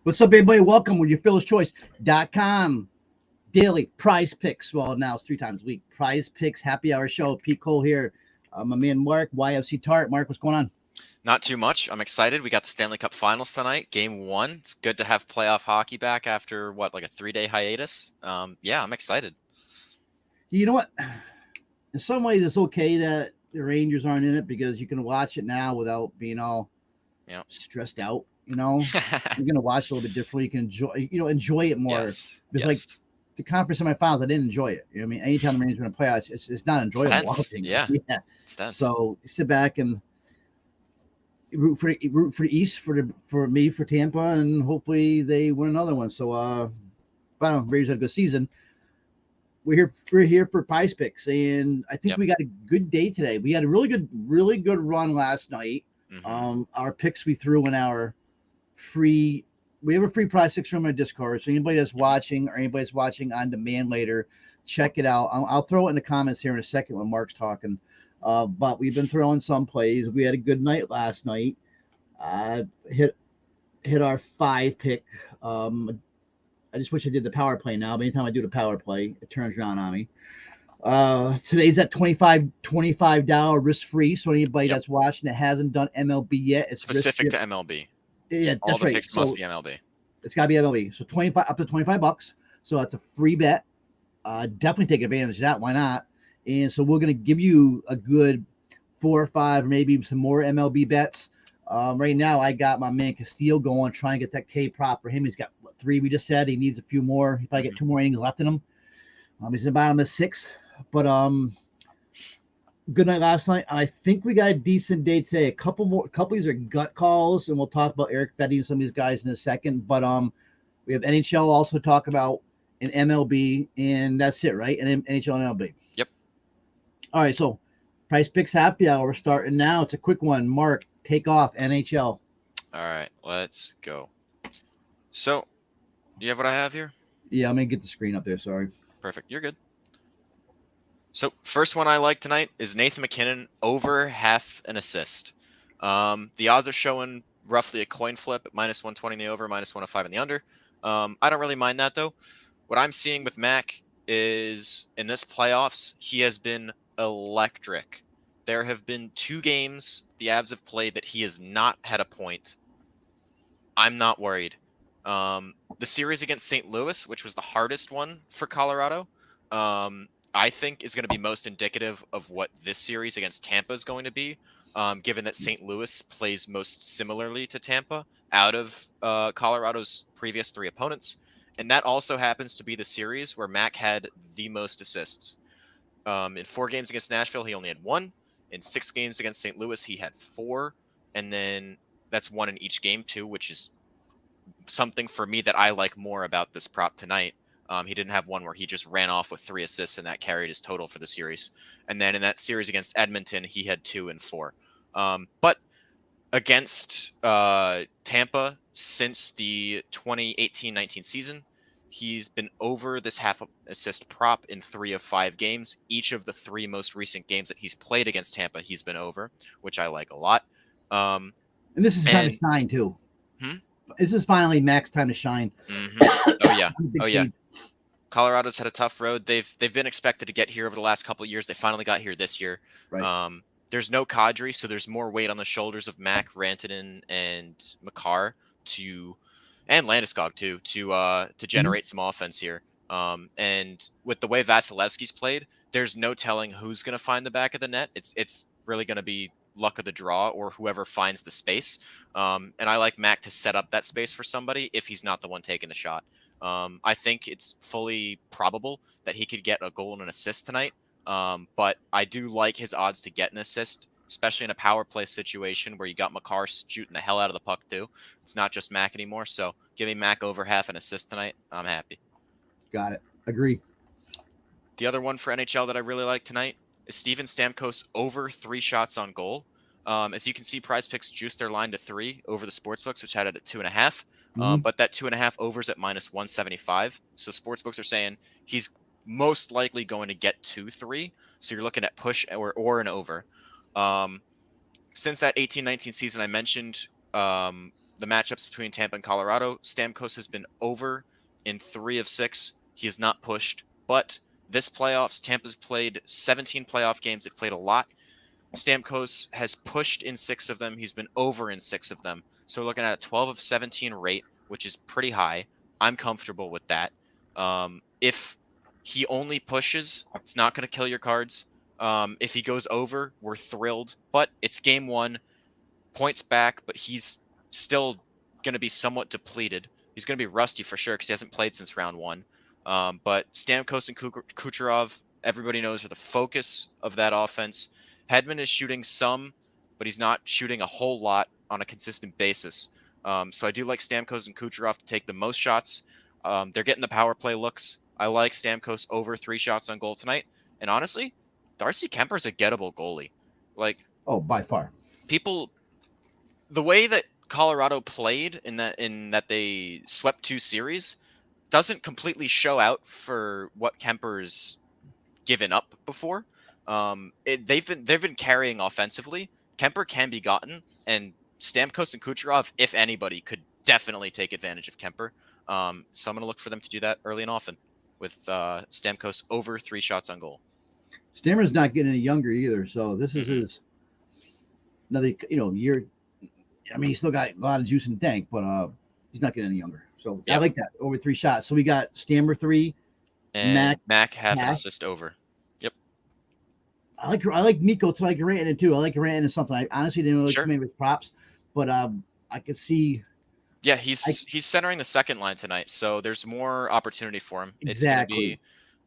What's up, everybody? Welcome with your philschoice.com daily prize picks. Well, now it's 3 times a week. Prize picks happy hour show. Pete Cole here. My man Mark, YFC Tart. Mark, what's going on? Not too much. I'm excited. We got the Stanley Cup Finals tonight, Game 1. It's good to have playoff hockey back after, like a 3-day hiatus? Yeah, I'm excited. You know what? In some ways, it's okay that the Rangers aren't in it because you can watch it now without being all stressed out. You're going to watch a little bit differently. You can enjoy it more. Yes. Because, like, the conference semifinals, I didn't enjoy it. I mean, anytime the Rangers are in the playoffs, it's not enjoyable watching. Yeah. It's tense. So sit back and root for the East for me for Tampa, and hopefully they win another one. So I don't know, Rangers had a good season. We're here for prize picks, and I think we got a good day today. We had a really good run last night. Mm-hmm. Our picks we threw in our free. We have a free prize picks room on Discord. So anybody that's watching or anybody that's watching on demand later, check it out. I'll throw it in the comments here in a second when Mark's talking. But we've been throwing some plays. We had a good night last night. Hit our 5 pick. I just wish I did the power play now. But anytime I do the power play, it turns around on me. Today's at $25 risk free. So anybody that's watching that hasn't done MLB yet, it's specific to MLB. Yeah, all that's the picks must be MLB. It's got to be MLB. So up to $25. So that's a free bet. Definitely take advantage of that. Why not? And so we're going to give you a good 4 or 5, maybe some more MLB bets. Right now, I got my man Castillo going, trying to get that K prop for him. He's got 3. We just said he needs a few more. He probably get 2 more innings left in him. He's in the bottom of 6. But good night last night. I think we got a decent day today. A couple of these are gut calls, and we'll talk about Eric Fetty and some of these guys in a second. But we have NHL also talk about an MLB, and that's it, right? And NHL MLB. Yep. All right, so price picks happy hour starting now. It's a quick one. Mark, take off NHL. All right, let's go. So, do you have what I have here? Yeah, I'm gonna get the screen up there. Sorry. Perfect. You're good. So, first one I like tonight is Nathan MacKinnon over half an assist. The odds are showing roughly a coin flip at -120 in the over, -105 in the under. I don't really mind that, though. What I'm seeing with Mac is in this playoffs, he has been electric. There have been 2 games the Avs have played that he has not had a point. I'm not worried. The series against St. Louis, which was the hardest one for Colorado, I think is going to be most indicative of what this series against Tampa is going to be, given that St. Louis plays most similarly to Tampa out of Colorado's previous 3 opponents. And that also happens to be the series where Mac had the most assists. In 4 games against Nashville, he only had 1. In 6 games against St. Louis, he had 4. And then that's 1 in each game, too, which is something for me that I like more about this prop tonight. He didn't have one where he just ran off with 3 assists and that carried his total for the series. And then in that series against Edmonton, he had 2 and 4. But against Tampa since the 2018-19 season, he's been over this half assist prop in 3 of 5 games. Each of the 3 most recent games that he's played against Tampa, he's been over, which I like a lot. And this is time to shine, too. This is finally Mac's time to shine. Mm-hmm. Oh, yeah. Colorado's had a tough road. They've been expected to get here over the last couple of years. They finally got here this year. Right. There's no Kadri, so there's more weight on the shoulders of Mac, Rantanen, and Makar and Landeskog too to generate some offense here. And with the way Vasilevsky's played, there's no telling who's going to find the back of the net. It's really going to be luck of the draw or whoever finds the space. And I like Mac to set up that space for somebody if he's not the one taking the shot. I think it's fully probable that he could get a goal and an assist tonight. But I do like his odds to get an assist, especially in a power play situation where you got Makar shooting the hell out of the puck too. It's not just Mac anymore. So give me Mac over half an assist tonight. I'm happy. Got it. Agree. The other one for NHL that I really like tonight is Steven Stamkos over 3 shots on goal. As you can see, PrizePicks juiced their line to 3 over the sportsbooks, which had it at 2.5. But that 2.5 overs at -175. So sportsbooks are saying he's most likely going to get 2-3. So you're looking at push or an over. Since that 18-19 season I mentioned, the matchups between Tampa and Colorado, Stamkos has been over in 3 of 6. He has not pushed, but this playoffs, Tampa's played 17 playoff games. They've played a lot. Stamkos has pushed in 6 of them. He's been over in 6 of them. So we're looking at a 12 of 17 rate, which is pretty high. I'm comfortable with that. If he only pushes, it's not going to kill your cards. If he goes over, we're thrilled. But it's game 1, points back, but he's still going to be somewhat depleted. He's going to be rusty for sure because he hasn't played since round 1. But Stamkos and Kucherov, everybody knows, are the focus of that offense. Hedman is shooting some, but he's not shooting a whole lot on a consistent basis. So I do like Stamkos and Kucherov to take the most shots. They're getting the power play looks. I like Stamkos over 3 shots on goal tonight. And honestly, Darcy Kemper's a gettable goalie. By far. The way that Colorado played in that they swept 2 series doesn't completely show out for what Kemper's given up before. They've been carrying offensively. Kemper can be gotten, and Stamkos and Kucherov, if anybody, could definitely take advantage of Kemper. So I'm going to look for them to do that early and often with Stamkos over 3 shots on goal. Stammer's not getting any younger either, so this is his another year. I mean, he's still got a lot of juice in the tank, but he's not getting any younger. So I like that over 3 shots. So we got Stammer 3, and Mac half an assist over. Yep. I like Mikko to like Rantanen too. I like Rantanen something. I honestly didn't really come in with props, but I could see. Yeah, he's centering the second line tonight, so there's more opportunity for him. Exactly. It's going to be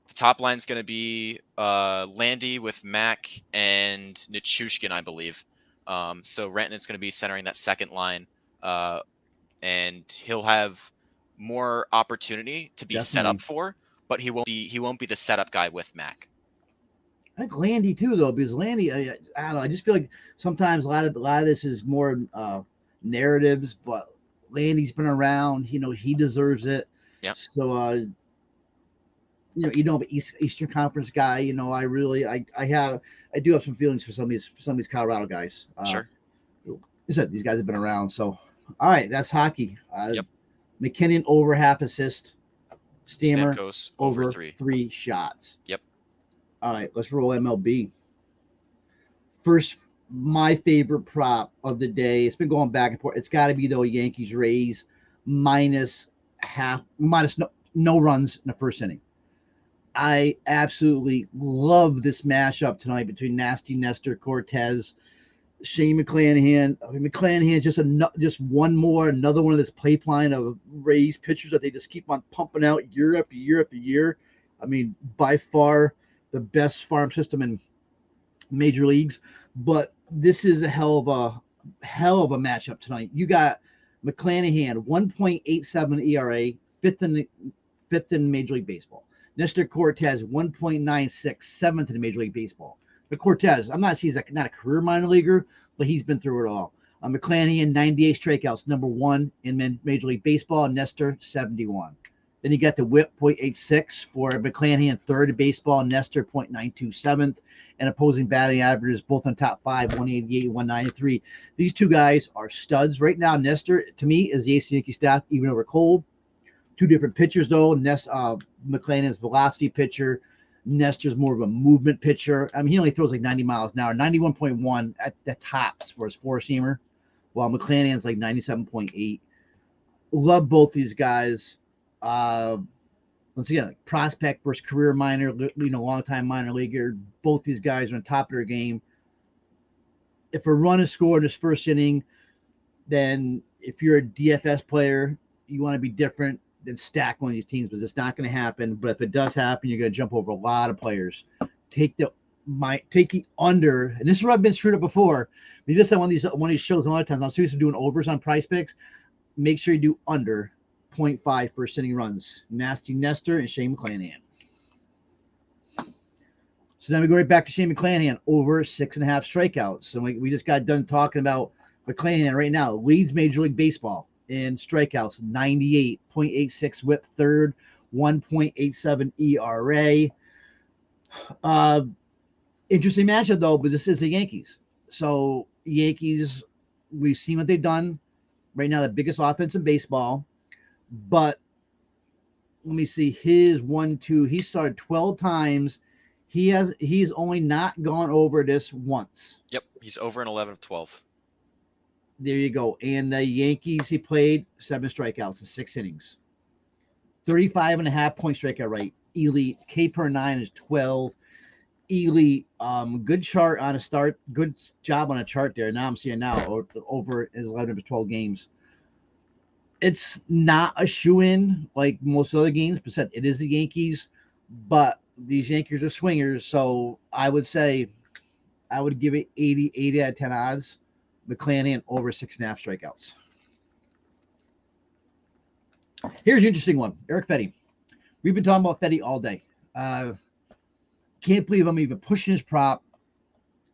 the top line's going to be Landy with Mac and Nichushkin, I believe. So Rantanen's going to be centering that second line, and he'll have more opportunity to be set up for, but he won't be the setup guy with Mac. I like Landy too, though, because Landy, I don't know. I just feel like sometimes a lot of this is more narratives, but Landy's been around. He deserves it. Yeah. So, Eastern Conference guy. I do have some feelings for some of these Colorado guys. Sure. These guys have been around. So, all right, that's hockey. Yep. McKinnon over half assist. Stamkos over 3 shots. Yep. All right, let's roll MLB. First, my favorite prop of the day. It's been going back and forth. It's got to be though Yankees Rays minus no runs in the first inning. I absolutely love this mashup tonight between Nasty Nestor Cortez, Shane McClanahan. McClanahan just another one of this pipeline of Rays pitchers that they just keep on pumping out year after year after year. I mean, by far the best farm system in major leagues. But this is a hell of a matchup tonight. You got McClanahan, 1.87 ERA, fifth in Major League Baseball. Nestor Cortez, 1.96, seventh in Major League Baseball. But Cortez, I'm not saying he's not a career minor leaguer, but he's been through it all. McClanahan, 98 strikeouts, number 1 in Major League Baseball. Nestor, 71. Then you got the whip, 0.86 for McClanahan, third in baseball. Nestor, 0.92, seventh. And opposing batting averages, both on top 5, 188, 193. These two guys are studs. Right now, Nestor, to me, is the ace of Yankee staff, even over Cole. 2 different pitchers, though. McClanahan's velocity pitcher. Nestor's more of a movement pitcher. I mean, he only throws like 90 miles an hour, 91.1 at the tops for his four-seamer, while McClanahan's like 97.8. Love both these guys. Once again, like prospect versus career minor, long-time minor leaguer. Both these guys are on top of their game. If a run is scored in this first inning, then if you're a DFS player, you want to be different than stack one of these teams, because it's not going to happen. But if it does happen, you're going to jump over a lot of players. Take the under, and this is where I've been screwed up before. We just had one of these shows a lot of times. I'm seriously doing overs on PrizePicks. Make sure you do under 0.5 first inning runs. Nasty Nestor and Shane McClanahan. So then we go right back to Shane McClanahan, over 6.5 strikeouts. So we just got done talking about McClanahan right now. Leads Major League Baseball in strikeouts, 98.86 whip, third, 1.87 ERA. Interesting matchup though, but this is the Yankees. So Yankees, we've seen what they've done. right now the biggest offense in baseball. But let me see his 1-2. He started 12 times. He's only not gone over this once. Yep, he's over an 11 of 12. There you go. And the Yankees, he played 7 strikeouts in 6 innings. 35.5 point strikeout rate. Elite. K per 9 is 12. Elite. Good chart on a start. Good job on a chart there. Now I'm seeing over his 11 to 12 games. It's not a shoe-in like most other games, but it is the Yankees. But these Yankees are swingers, so I would say I would give it 80 out of 10 odds. McClanahan over 6.5 strikeouts. Here's an interesting one. Eric Fetty. We've been talking about Fetty all day. Can't believe I'm even pushing his prop,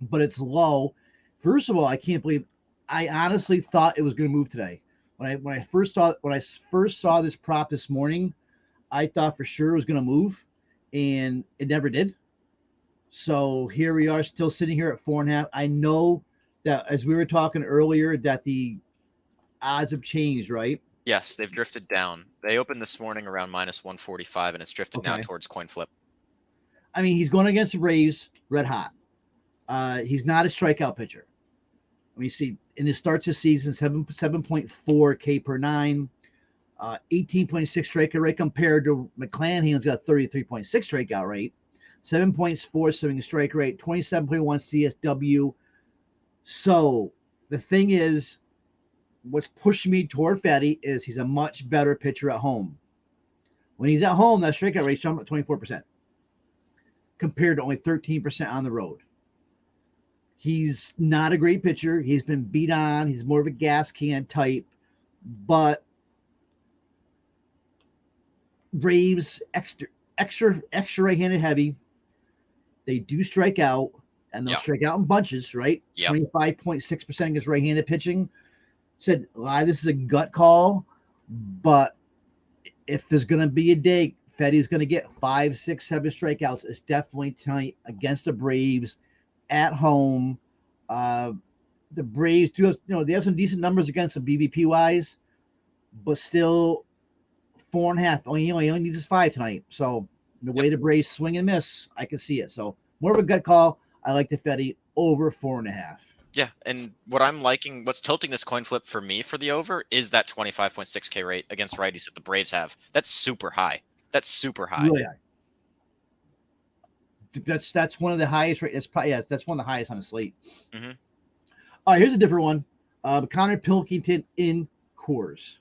but it's low. First of all, I can't believe I honestly thought it was going to move today. When I first saw this prop this morning, I thought for sure it was going to move, and it never did. So here we are, still sitting here at 4.5. I know that as we were talking earlier, that the odds have changed, right? Yes, they've drifted down. They opened this morning around minus 145, and it's drifted now towards coin flip. I mean, he's going against the Braves, red hot. He's not a strikeout pitcher. Let me see. In his starts this season, 7.4 K per 9, 18.6 strikeout rate compared to McClanahan, who's got a 33.6 strikeout rate, 7.4 swinging strike rate, 27.1 CSW. So the thing is, what's pushing me toward Fetty is he's a much better pitcher at home. When he's at home, that strikeout rate jumped at 24% compared to only 13% on the road. He's not a great pitcher. He's been beat on. He's more of a gas can type, but Braves extra right-handed heavy. They do strike out, and they'll strike out in bunches, right? 25.6% against right-handed pitching. Said, this is a gut call, but if there's going to be a day, Fetty's going to get 5, 6, 7 strikeouts. It's definitely tonight against the Braves at home. The Braves do have, they have some decent numbers against them BVP wise, but still 4.5. He only needs his 5 tonight. So the way the Braves swing and miss, I can see it. So more of a gut call. I like the Fetty over 4.5. Yeah, and what I'm liking, what's tilting this coin flip for me for the over is that 25.6 K rate against righties that the Braves have. That's super high. That's super high. Really high. That's one of the highest rate. That's probably that's one of the highest on the slate. Mm-hmm. All right, here's a different one. Connor Pilkington in Coors.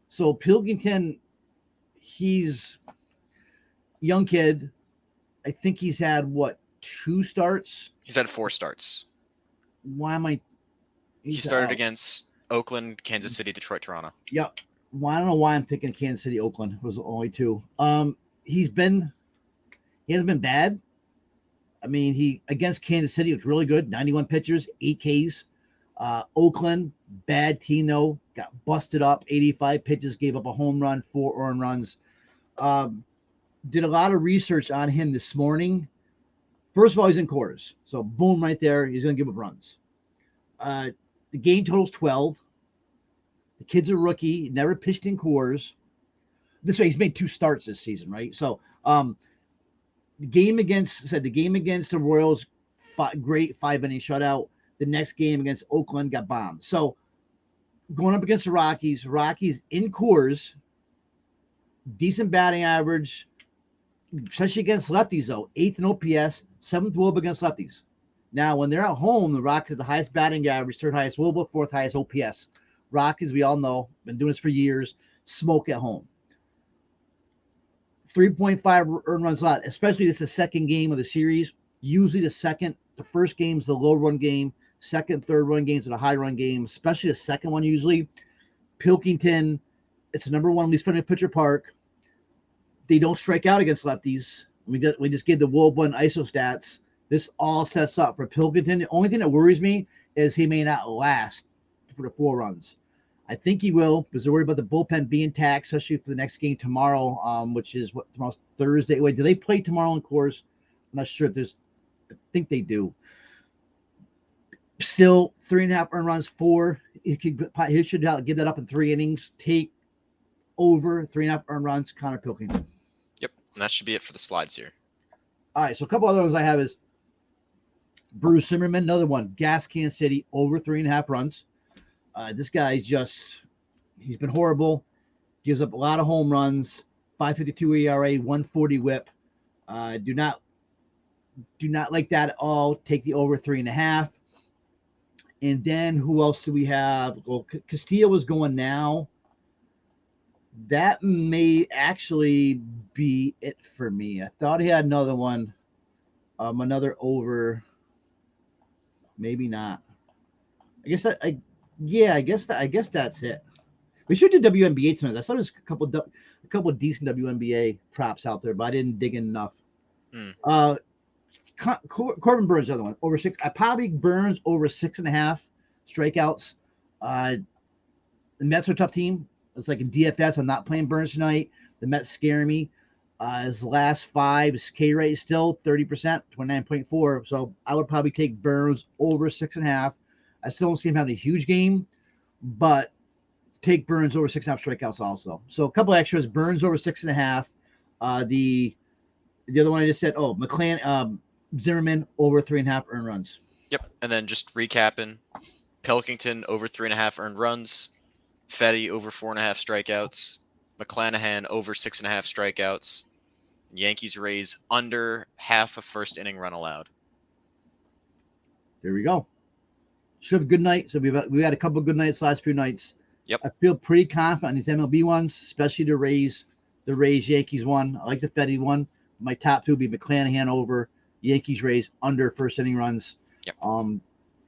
So Pilkington, he's young kid. I think he's had 2 starts. He's had 4 starts. Why am I? He started against Oakland, Kansas City, Detroit, Toronto. Yep. Well, I don't know why I'm picking Kansas City, Oakland. It was only 2. He hasn't been bad. I mean, he against Kansas City was really good. 91 pitchers, 8 Ks. Oakland, bad team though. Got busted up. 85 pitches, gave up a home run, 4 earned runs. Did a lot of research on him this morning. First of all, he's in Coors. So boom, right there. He's going to give up runs. The game total's 12. The kid's a rookie. Never pitched in Coors. This way, he's made 2 starts this season, right? So the game against the Royals, great 5-inning shutout. The next game against Oakland got bombed. So going up against the Rockies in Coors, decent batting average, especially against lefties though. 8th in OPS, 7th WOBA against lefties. Now, when they're at home, the Rockies have the highest batting average, 3rd highest WOBA, 4th highest OPS. Rockies, we all know, been doing this for years, smoke at home. 3.5 earned runs allowed, especially this is the second game of the series. Usually the first game's the low run game, second, third run games are the high run game, especially the second one usually. Pilkington, it's the number 1 least friendly pitcher park. They don't strike out against lefties. We just gave the WOBA and ISO stats. This all sets up for Pilkington. The only thing that worries me is he may not last for the 4 runs. I think he will because they're worried about the bullpen being taxed, especially for the next game tomorrow, which is tomorrow's Thursday. Wait, do they play tomorrow in Coors? I'm not sure if there's. I think they do. Still 3.5 earned runs, 4. He should give that up in 3 innings. Take over 3.5 earned runs, Connor Pilkington. Yep, and that should be it for the slides here. All right, so a couple other ones I have is Bruce Zimmerman, another one. Gas Can City, over 3.5 runs. This guy's he's been horrible. Gives up a lot of home runs. 5.52 ERA, 1.40 WHIP. Do not like that at all. Take the over 3.5. And then who else do we have? Well, Castillo was going now. That may actually be it for me. I thought he had another one, another over. Maybe not. I guess that's it. We should do WNBA tonight. I saw there's a couple of decent WNBA props out there, but I didn't dig in enough. Corbin Burns, the other one, over 6. I probably Burns over 6.5 strikeouts. The Mets are a tough team. It's like in DFS. I'm not playing Burns tonight. The Mets scare me. His last 5, his K rate is still 30%, 29.4. So I would probably take Burns over 6.5. I still don't see him having a huge game, but take Burns over 6.5 strikeouts also. So a couple extras. Burns over 6.5. The other one I just said. Zimmerman over 3.5 earned runs. Yep, and then just recapping: Pilkington over 3.5 earned runs, Fetty over 4.5 strikeouts, McClanahan over 6.5 strikeouts, Yankees Rays under half a first inning run allowed. There we go. Should have a good night. So we've had a couple of good nights last few nights. Yep. I feel pretty confident on these MLB ones, especially the Rays Yankees one. I like the Fetty one. My top 2 would be McClanahan over, Yankees Rays under first inning runs. Yep.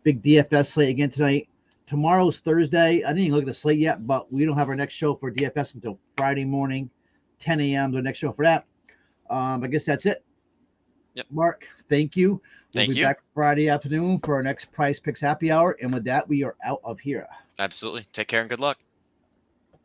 Big DFS slate again tonight. Tomorrow's Thursday. I didn't even look at the slate yet, but we don't have our next show for DFS until Friday morning, 10 a.m. The next show for that. I guess that's it. Yep. Mark, thank you. We'll be back Friday afternoon for our next PrizePicks happy hour. And with that, we are out of here. Absolutely. Take care and good luck.